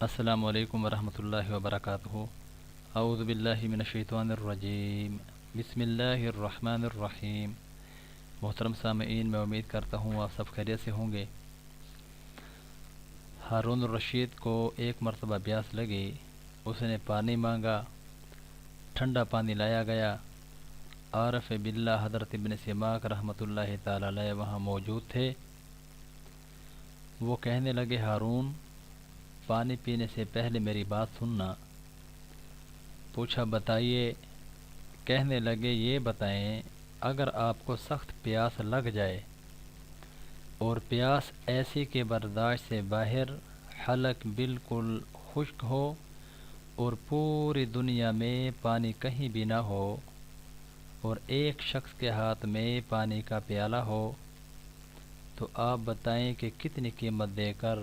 السلام علیکم ورحمۃ اللہ وبرکاتہ۔ اعوذ باللہ من الشیطان الرجیم، بسم اللہ الرحمن الرحیم۔ محترم سامعین، میں امید کرتا ہوں آپ سب خیریت سے ہوں گے۔ ہارون الرشید کو ایک مرتبہ پیاس لگی، اس نے پانی مانگا، ٹھنڈا پانی لایا گیا۔ عارف باللہ حضرت ابن سماک رحمۃ اللہ تعالی علیہ وہاں موجود تھے۔ وہ کہنے لگے، ہارون، پانی پینے سے پہلے میری بات سننا۔ پوچھا، بتائیے۔ کہنے لگے، یہ بتائیں، اگر آپ کو سخت پیاس لگ جائے اور پیاس ایسی کہ برداشت سے باہر، حلق بالکل خشک ہو اور پوری دنیا میں پانی کہیں بھی نہ ہو، اور ایک شخص کے ہاتھ میں پانی کا پیالہ ہو، تو آپ بتائیں کہ کتنی قیمت دے کر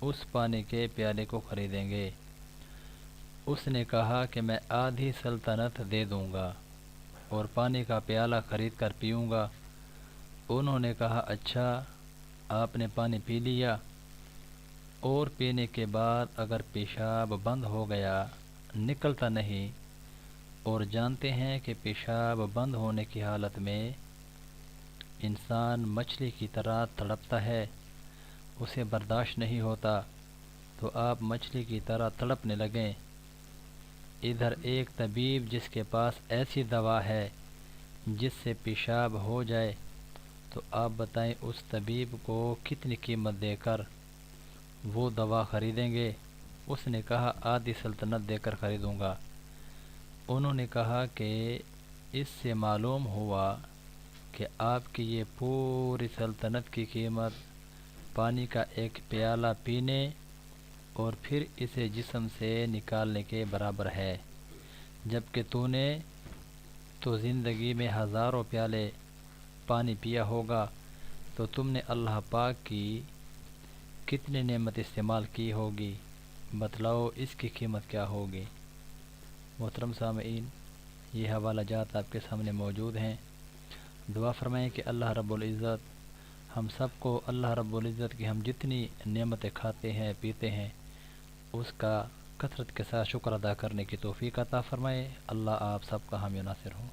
اس پانی کے پیالے کو خریدیں گے؟ اس نے کہا کہ میں آدھی سلطنت دے دوں گا اور پانی کا پیالہ خرید کر پیوں گا۔ انہوں نے کہا، اچھا، آپ نے پانی پی لیا، اور پینے کے بعد اگر پیشاب بند ہو گیا، نکلتا نہیں، اور جانتے ہیں کہ پیشاب بند ہونے کی حالت میں انسان مچھلی کی طرح تڑپتا ہے، اسے برداشت نہیں ہوتا، تو آپ مچھلی کی طرح تڑپنے لگیں۔ ادھر ایک طبیب جس کے پاس ایسی دوا ہے جس سے پیشاب ہو جائے، تو آپ بتائیں اس طبیب کو کتنی قیمت دے کر وہ دوا خریدیں گے؟ اس نے کہا، آدھی سلطنت دے کر خریدوں گا۔ انہوں نے کہا کہ اس سے معلوم ہوا کہ آپ کی یہ پوری سلطنت کی قیمت پانی کا ایک پیالہ پینے اور پھر اسے جسم سے نکالنے کے برابر ہے، جبکہ تو زندگی میں ہزاروں پیالے پانی پیا ہوگا، تو تم نے اللہ پاک کی کتنی نعمت استعمال کی ہوگی، بتلاؤ اس کی قیمت کیا ہوگی؟ محترم سامعین، یہ حوالہ جات آپ کے سامنے موجود ہیں۔ دعا فرمائیں کہ اللہ رب العزت ہم سب کو، اللہ رب العزت کی ہم جتنی نعمتیں کھاتے ہیں پیتے ہیں اس کا کثرت کے ساتھ شکر ادا کرنے کی توفیق عطا فرمائے۔ اللہ آپ سب کا حامی و ناصر ہو۔